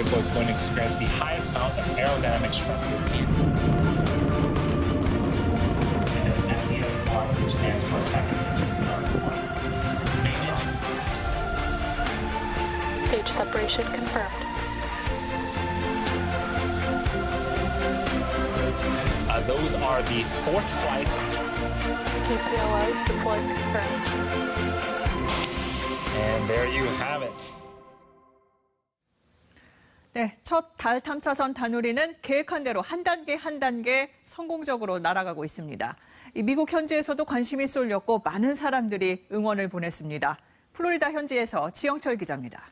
vehicle is going to experience the highest amount of aerodynamic stresses. And FDR, which stands for second Stage separation confirmed. Those are the fourth flights. TPLO deployed confirmed. And there you have it. 네, 첫 달 탐사선 다누리는 계획한 대로 한 단계 한 단계 성공적으로 날아가고 있습니다. 미국 현지에서도 관심이 쏠렸고 많은 사람들이 응원을 보냈습니다. 플로리다 현지에서 지영철 기자입니다.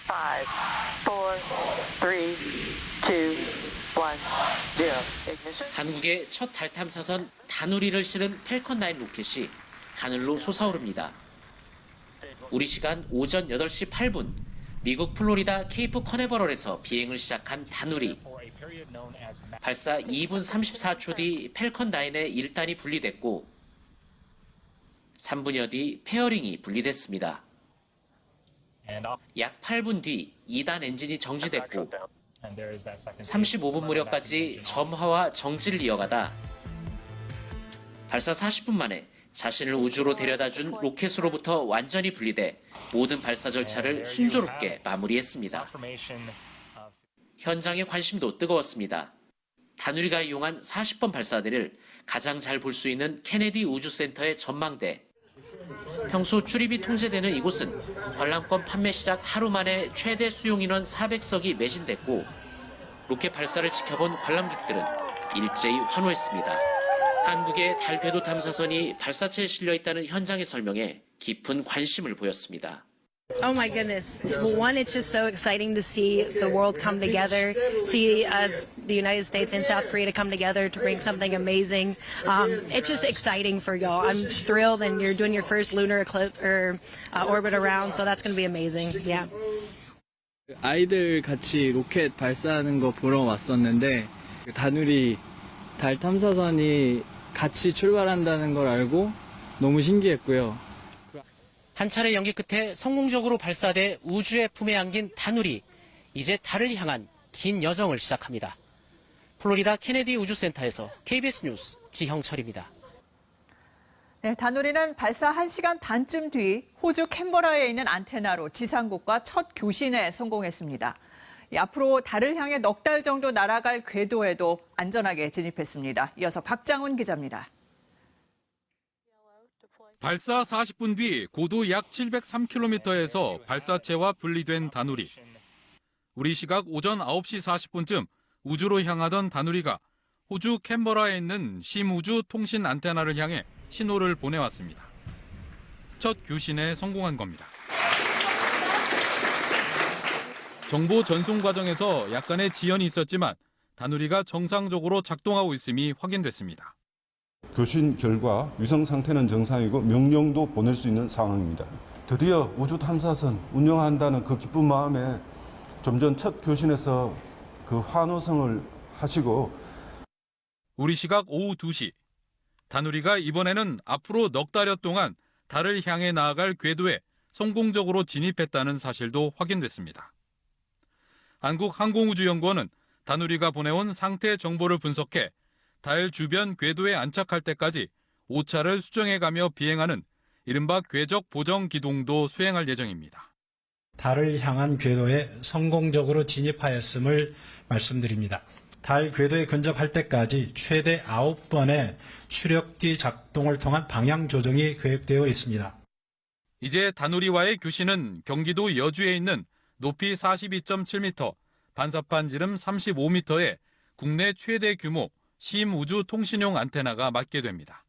5, 4, 3, 2, 1, 0. 한국의 첫 달 탐사선 다누리를 실은 펠컨 9 로켓이 하늘로 솟아오릅니다. 우리 시간 오전 8시 8분 미국 플로리다 케이프 커네버럴에서 비행을 시작한 다누리. 발사 2분 34초 뒤 펠컨 9의 1단이 분리됐고 3분여 뒤 페어링이 분리됐습니다. 약 8분 뒤 2단 엔진이 정지됐고 35분 무렵까지 점화와 정지를 이어가다 발사 40분 만에 자신을 우주로 데려다준 로켓으로부터 완전히 분리돼 모든 발사 절차를 순조롭게 마무리했습니다. 현장의 관심도 뜨거웠습니다. 다누리가 이용한 40번 발사대를 가장 잘 볼 수 있는 케네디 우주센터의 전망대. 평소 출입이 통제되는 이곳은 관람권 판매 시작 하루 만에 최대 수용 인원 400석이 매진됐고 로켓 발사를 지켜본 관람객들은 일제히 환호했습니다. 한국의 달 궤도 탐사선이 발사체에 실려 있다는 현장의 설명에 깊은 관심을 보였습니다. Oh my goodness. Well, one, it's just so exciting to see the world come together, see us, the United States and South Korea, to come together to bring something amazing. It's just exciting for y'all. I'm thrilled, and you're doing your first lunar eclipse or orbit around, so that's going to be amazing. Yeah. 아이들 같이 로켓 발사하는 거 보러 왔었는데 다누리 달 탐사선이 같이 출발한다는 걸 알고 너무 신기했고요. 한 차례 연기 끝에 성공적으로 발사돼 우주의 품에 안긴 다누리. 이제 달을 향한 긴 여정을 시작합니다. 플로리다 케네디 우주센터에서 KBS 뉴스 지형철입니다. 네, 다누리는 발사 1시간 반쯤 뒤 호주 캔버라에 있는 안테나로 지상국과 첫 교신에 성공했습니다. 앞으로 달을 향해 넉 달 정도 날아갈 궤도에도 안전하게 진입했습니다. 이어서 박장훈 기자입니다. 발사 40분 뒤 고도 약 703km에서 발사체와 분리된 다누리. 우리 시각 오전 9시 40분쯤 우주로 향하던 다누리가 호주 캔버라에 있는 심우주 통신 안테나를 향해 신호를 보내왔습니다. 첫 교신에 성공한 겁니다. 정보 전송 과정에서 약간의 지연이 있었지만 다누리가 정상적으로 작동하고 있음이 확인됐습니다. 교신 결과 위성 상태는 정상이고 명령도 보낼 수 있는 상황입니다. 드디어 우주 탐사선 운영한다는 그 기쁜 마음에 좀 전 첫 교신에서 그 환호성을 하시고 우리 시각 오후 2시 다누리가 이번에는 앞으로 넉 달여 동안 달을 향해 나아갈 궤도에 성공적으로 진입했다는 사실도 확인됐습니다. 한국항공우주연구원은 다누리가 보내온 상태 정보를 분석해 달 주변 궤도에 안착할 때까지 오차를 수정해가며 비행하는 이른바 궤적 보정 기동도 수행할 예정입니다. 달을 향한 궤도에 성공적으로 진입하였음을 말씀드립니다. 달 궤도에 근접할 때까지 최대 9번의 추력기 작동을 통한 방향 조정이 계획되어 있습니다. 이제 다누리와의 교신은 경기도 여주에 있는 높이 42.7m, 반사판 지름 35m의 국내 최대 규모 심우주 통신용 안테나가 맞게 됩니다.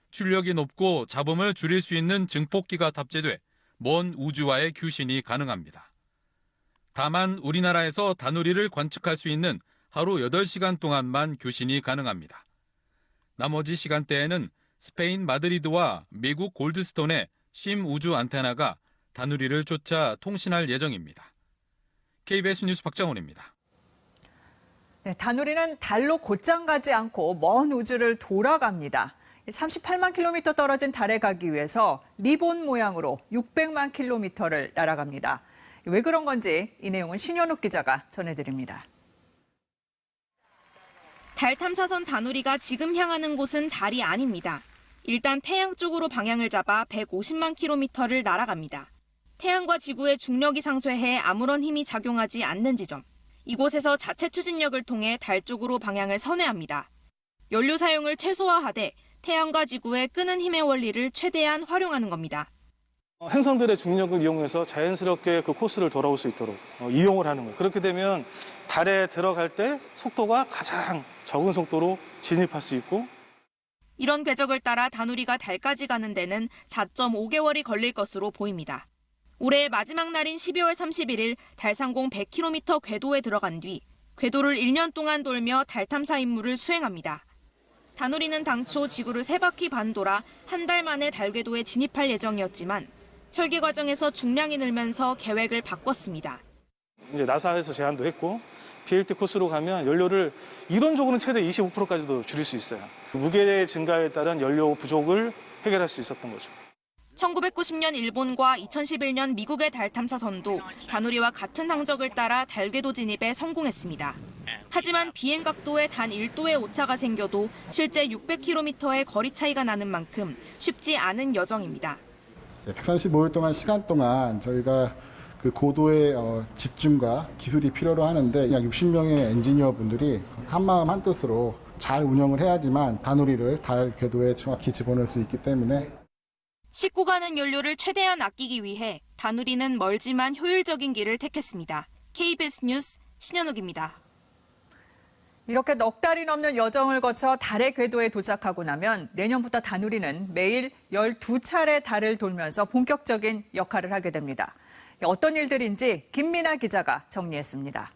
출력이 높고 잡음을 줄일 수 있는 증폭기가 탑재돼 먼 우주와의 교신이 가능합니다. 다만 우리나라에서 다누리를 관측할 수 있는 하루 8시간 동안만 교신이 가능합니다. 나머지 시간대에는 스페인 마드리드와 미국 골드스톤의 심우주 안테나가 다누리를 쫓아 통신할 예정입니다. KBS 뉴스 박정훈입니다. 네, 다누리는 달로 곧장 가지 않고 먼 우주를 돌아갑니다. 38만 킬로미터 떨어진 달에 가기 위해서 리본 모양으로 600만 킬로미터를 날아갑니다. 왜 그런 건지 이 내용은 신현욱 기자가 전해드립니다. 달 탐사선 다누리가 지금 향하는 곳은 달이 아닙니다. 일단 태양 쪽으로 방향을 잡아 150만 킬로미터를 날아갑니다. 태양과 지구의 중력이 상쇄해 아무런 힘이 작용하지 않는 지점. 이곳에서 자체 추진력을 통해 달 쪽으로 방향을 선회합니다. 연료 사용을 최소화하되 태양과 지구의 끄는 힘의 원리를 최대한 활용하는 겁니다. 행성들의 중력을 이용해서 자연스럽게 그 코스를 돌아올 수 있도록 이용을 하는 거예요. 그렇게 되면 달에 들어갈 때 속도가 가장 적은 속도로 진입할 수 있고, 이런 궤적을 따라 다누리가 달까지 가는 데는 4.5개월이 걸릴 것으로 보입니다. 올해 마지막 날인 12월 31일 달 상공 100km 궤도에 들어간 뒤 궤도를 1년 동안 돌며 달 탐사 임무를 수행합니다. 다누리는 당초 지구를 3바퀴 반 돌아 한 달 만에 달 궤도에 진입할 예정이었지만 설계 과정에서 중량이 늘면서 계획을 바꿨습니다. 이제 나사에서 제안도 했고 BLT 코스로 가면 연료를 이론적으로는 최대 25%까지도 줄일 수 있어요. 무게 증가에 따른 연료 부족을 해결할 수 있었던 거죠. 1990년 일본과 2011년 미국의 달 탐사선도 다누리와 같은 항적을 따라 달 궤도 진입에 성공했습니다. 하지만 비행 각도에 단 1도의 오차가 생겨도 실제 600km의 거리 차이가 나는 만큼 쉽지 않은 여정입니다. 135일 동안 시간 동안 저희가 그 고도의 집중과 기술이 필요로 하는데 약 60명의 엔지니어 분들이 한마음 한뜻으로 잘 운영을 해야지만 다누리를 달 궤도에 정확히 집어넣을 수 있기 때문에 싣고 가는 연료를 최대한 아끼기 위해 다누리는 멀지만 효율적인 길을 택했습니다. KBS 뉴스 신현욱입니다. 이렇게 넉 달이 넘는 여정을 거쳐 달의 궤도에 도착하고 나면 내년부터 다누리는 매일 12차례 달을 돌면서 본격적인 역할을 하게 됩니다. 어떤 일들인지 김민아 기자가 정리했습니다.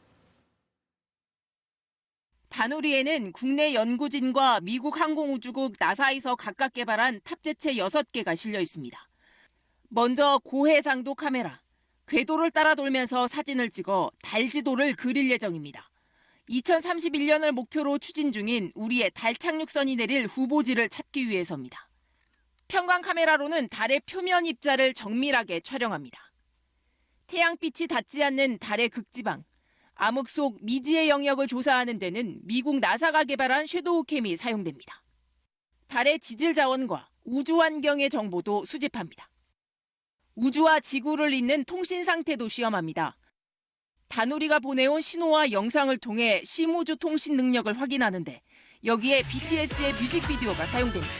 다누리에는 국내 연구진과 미국 항공우주국 나사에서 각각 개발한 탑재체 6개가 실려 있습니다. 먼저 고해상도 카메라, 궤도를 따라 돌면서 사진을 찍어 달 지도를 그릴 예정입니다. 2031년을 목표로 추진 중인 우리의 달 착륙선이 내릴 후보지를 찾기 위해서입니다. 평광 카메라로는 달의 표면 입자를 정밀하게 촬영합니다. 태양빛이 닿지 않는 달의 극지방, 암흑 속 미지의 영역을 조사하는 데는 미국 나사가 개발한 섀도우 캠이 사용됩니다. 달의 지질 자원과 우주 환경의 정보도 수집합니다. 우주와 지구를 잇는 통신 상태도 시험합니다. 다누리가 보내온 신호와 영상을 통해 심우주 통신 능력을 확인하는데 여기에 BTS의 뮤직비디오가 사용됩니다.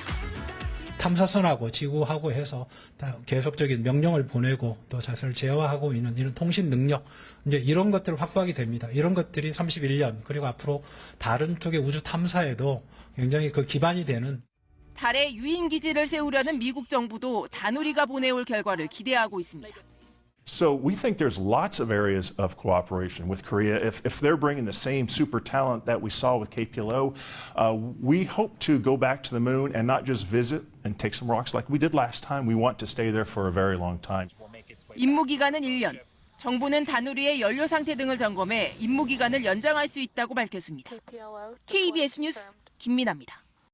탐사선하고 지구하고 해서 계속적인 명령을 보내고 또 자신을 제어하고 있는 이런 통신 능력, 이제 이런 것들을 확보하게 됩니다. 이런 것들이 31년 그리고 앞으로 다른 쪽의 우주 탐사에도 굉장히 그 기반이 되는. 달에 유인 기지를 세우려는 미국 정부도 다누리가 보내올 결과를 기대하고 있습니다. So we think there's lots of areas of cooperation with Korea. If they're bringing the same super talent that we saw with KPLO, we hope to go back to the moon and not just visit and take some rocks like we did last time. We want to stay there for a very long time. 임무 기간은 1년. 정부는 다누리의 연료 상태 등을 점검해 임무 기간을 연장할 수 있다고 밝혔습니다. KBS 뉴스 김민아입니다.